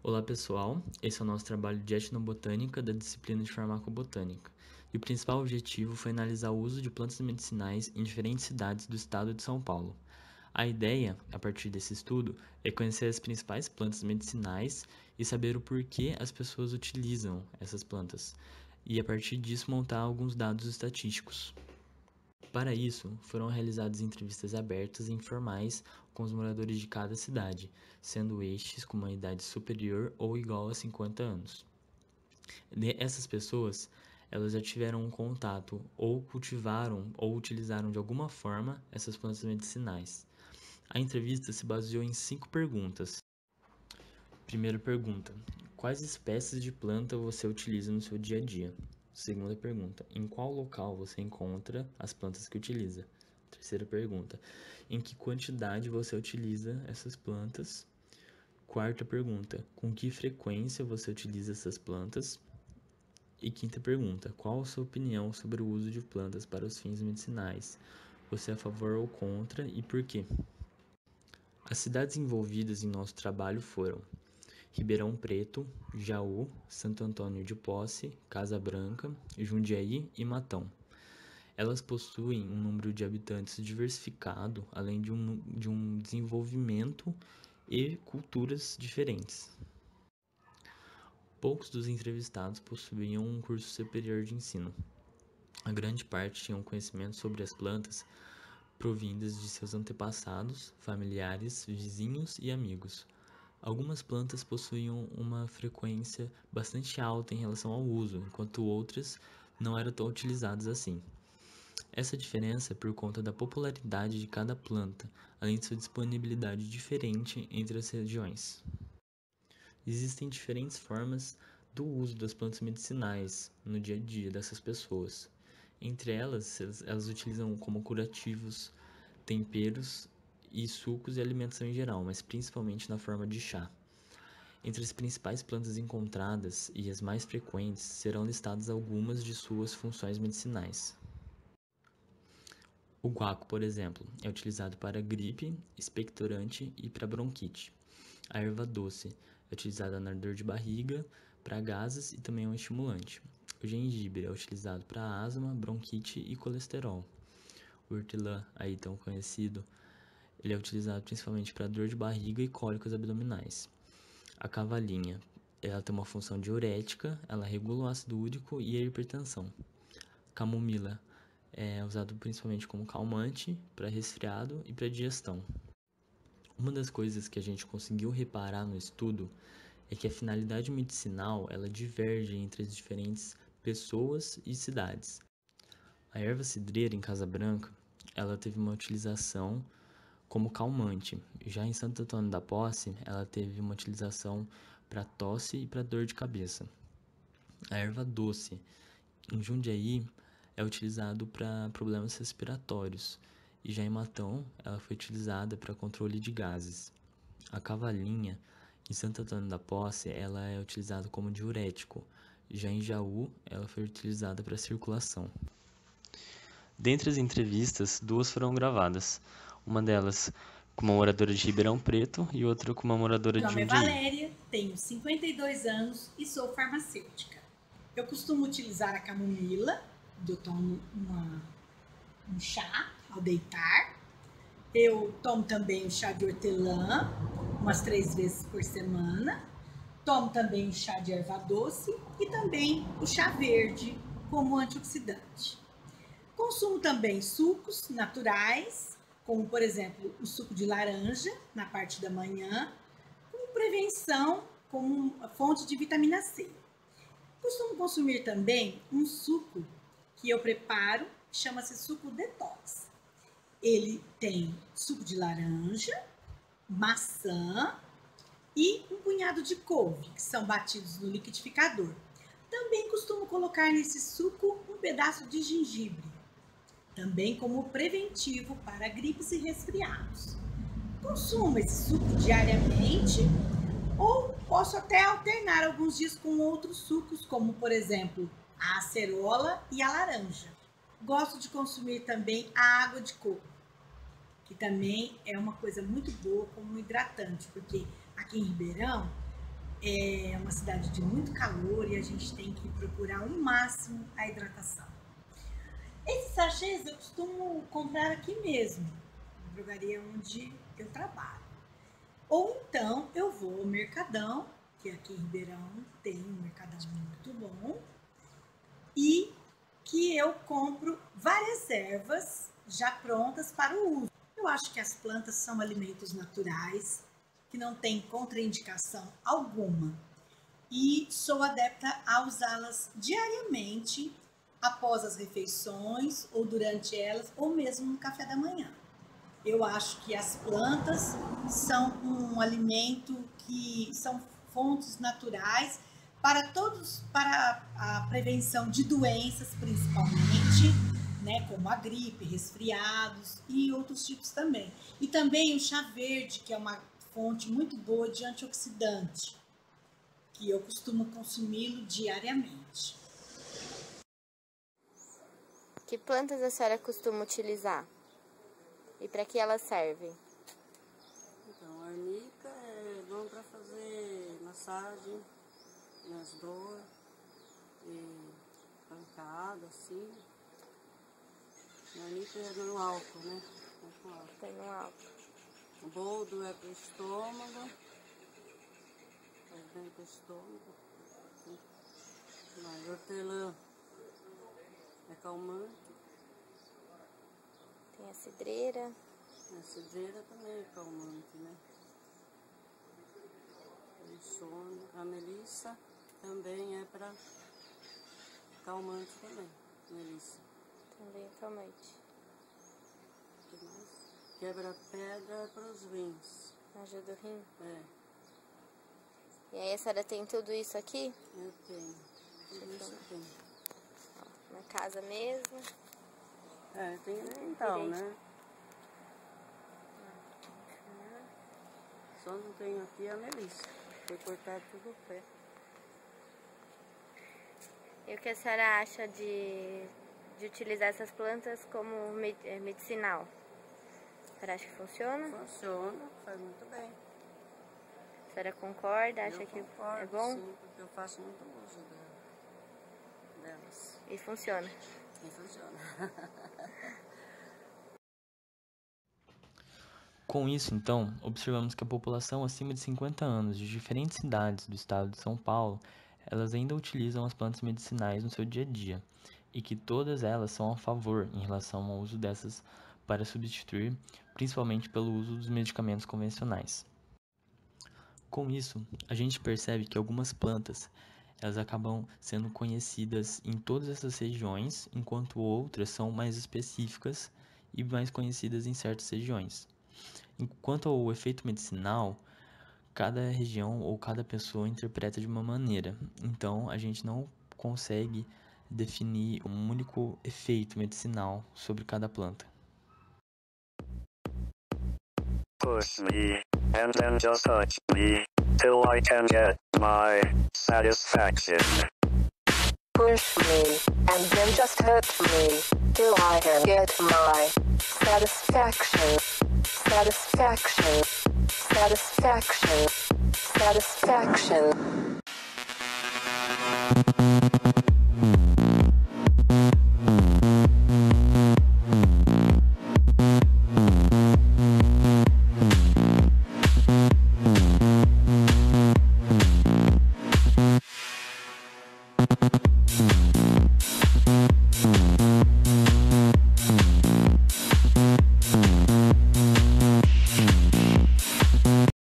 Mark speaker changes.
Speaker 1: Olá pessoal, esse é o nosso trabalho de etnobotânica da disciplina de farmacobotânica. E o principal objetivo foi analisar o uso de plantas medicinais em diferentes cidades do estado de São Paulo. A ideia, a partir desse estudo, é conhecer as principais plantas medicinais e saber o porquê as pessoas utilizam essas plantas, e a partir disso montar alguns dados estatísticos. Para isso, foram realizadas entrevistas abertas e informais com os moradores de cada cidade, sendo estes com uma idade superior ou igual a 50 anos. Essas pessoas, elas já tiveram um contato ou cultivaram ou utilizaram de alguma forma essas plantas medicinais. A entrevista se baseou em 5 perguntas. Primeira pergunta: quais espécies de planta você utiliza no seu dia a dia? Segunda pergunta: em qual local você encontra as plantas que utiliza? Terceira pergunta: em que quantidade você utiliza essas plantas? Quarta pergunta: com que frequência você utiliza essas plantas? E quinta pergunta: qual a sua opinião sobre o uso de plantas para os fins medicinais? Você é a favor ou contra e por quê? As cidades envolvidas em nosso trabalho foram Ribeirão Preto, Jaú, Santo Antônio de Posse, Casa Branca, Jundiaí e Matão. Elas possuem um número de habitantes diversificado, além de um desenvolvimento e culturas diferentes. Poucos dos entrevistados possuíam um curso superior de ensino. A grande parte tinham conhecimento sobre as plantas provindas de seus antepassados, familiares, vizinhos e amigos. Algumas plantas possuíam uma frequência bastante alta em relação ao uso, enquanto outras não eram tão utilizadas assim. Essa diferença é por conta da popularidade de cada planta, além de sua disponibilidade diferente entre as regiões. Existem diferentes formas do uso das plantas medicinais no dia a dia dessas pessoas. Entre elas utilizam como curativos, temperos e sucos e alimentação em geral, mas principalmente na forma de chá. Entre as principais plantas encontradas e as mais frequentes serão listadas algumas de suas funções medicinais. O guaco, por exemplo, é utilizado para gripe, expectorante e para bronquite. A erva doce é utilizada na dor de barriga, para gases e também é um estimulante. O gengibre é utilizado para asma, bronquite e colesterol. O hortelã, aí tão conhecido, ele é utilizado principalmente para dor de barriga e cólicas abdominais. A cavalinha, ela tem uma função diurética, ela regula o ácido úrico e a hipertensão. Camomila é usado principalmente como calmante, para resfriado e para digestão. Uma das coisas que a gente conseguiu reparar no estudo é que a finalidade medicinal ela diverge entre as diferentes pessoas e cidades. A erva cidreira em Casa Branca, ela teve uma utilização como calmante. Já em Santo Antônio da Posse, ela teve uma utilização para tosse e para dor de cabeça. A erva doce em Jundiaí é utilizado para problemas respiratórios e já em Matão ela foi utilizada para controle de gases. A cavalinha em Santo Antônio da Posse ela é utilizada como diurético. Já em Jaú ela foi utilizada para circulação. Dentre as entrevistas, 2 foram gravadas. Uma delas com uma moradora de Ribeirão Preto e outra com uma moradora
Speaker 2: Meu
Speaker 1: de
Speaker 2: nome é
Speaker 1: Jundiaí.
Speaker 2: Valéria, tenho 52 anos e sou farmacêutica. Eu costumo utilizar a camomila, eu tomo um chá ao deitar. Eu tomo também o chá de hortelã, umas 3 vezes por semana. Tomo também o chá de erva doce e também o chá verde como antioxidante. Consumo também sucos naturais, como por exemplo o suco de laranja na parte da manhã, como prevenção, como fonte de vitamina C. Costumo consumir também um suco que eu preparo, chama-se suco detox. Ele tem suco de laranja, maçã e um punhado de couve, que são batidos no liquidificador. Também costumo colocar nesse suco um pedaço de gengibre, também como preventivo para gripes e resfriados. Consumo esse suco diariamente ou posso até alternar alguns dias com outros sucos, como por exemplo a acerola e a laranja. Gosto de consumir também a água de coco, que também é uma coisa muito boa como hidratante, porque aqui em Ribeirão é uma cidade de muito calor e a gente tem que procurar ao máximo a hidratação. Esses sachês eu costumo comprar aqui mesmo, na drogaria onde eu trabalho. Ou então eu vou ao Mercadão, que aqui em Ribeirão tem um Mercadão muito bom, e que eu compro várias ervas já prontas para o uso. Eu acho que as plantas são alimentos naturais, que não tem contraindicação alguma. E sou adepta a usá-las diariamente, após as refeições, ou durante elas, ou mesmo no café da manhã. Eu acho que as plantas são um alimento que são fontes naturais para todos, para a prevenção de doenças principalmente, né, como a gripe, resfriados e outros tipos também. E também o chá verde, que é uma fonte muito boa de antioxidante, que eu costumo consumi-lo diariamente.
Speaker 3: Que plantas a senhora costuma utilizar? E para que elas servem?
Speaker 4: Então, a arnica é bom para fazer massagem nas dores e pancada, assim. A arnica é no álcool, né?
Speaker 3: Tem no álcool.
Speaker 4: O boldo é para o estômago. Faz bem para o estômago. Mas hortelã é calmante.
Speaker 3: Tem a cidreira.
Speaker 4: A cidreira também é calmante, né? Sono. A melissa também é para calmante também. Melissa.
Speaker 3: Também é calmante.
Speaker 4: O que mais? Quebra-pedra é para os rins.
Speaker 3: Ajuda o rim.
Speaker 4: É.
Speaker 3: E aí a senhora tem tudo isso aqui?
Speaker 4: Eu tenho. Tudo isso eu tenho.
Speaker 3: Ó, na casa mesmo.
Speaker 4: É, tem no quintal, né? Só não tenho aqui a melissa. Foi cortar tudo o pé.
Speaker 3: E o que a senhora acha de utilizar essas plantas como medicinal? A senhora acha que funciona?
Speaker 4: Funciona, faz muito bem.
Speaker 3: A senhora concorda? Acha que
Speaker 4: concordo,
Speaker 3: é bom?
Speaker 4: Sim, porque eu faço muito uso delas.
Speaker 3: E funciona?
Speaker 4: E funciona.
Speaker 1: Com isso, então, observamos que a população acima de 50 anos de diferentes cidades do estado de São Paulo, elas ainda utilizam as plantas medicinais no seu dia a dia, e que todas elas são a favor em relação ao uso dessas para substituir, principalmente pelo uso dos medicamentos convencionais. Com isso, a gente percebe que algumas plantas, elas acabam sendo conhecidas em todas essas regiões, enquanto outras são mais específicas e mais conhecidas em certas regiões. Quanto ao efeito medicinal, cada região ou cada pessoa interpreta de uma maneira. Então, a gente não consegue definir um único efeito medicinal sobre cada planta.
Speaker 5: Push me, and then just touch me, till I can get my satisfaction.
Speaker 6: Push me, and then just touch me, till I can get my satisfaction. Satisfaction. Satisfaction. Satisfaction.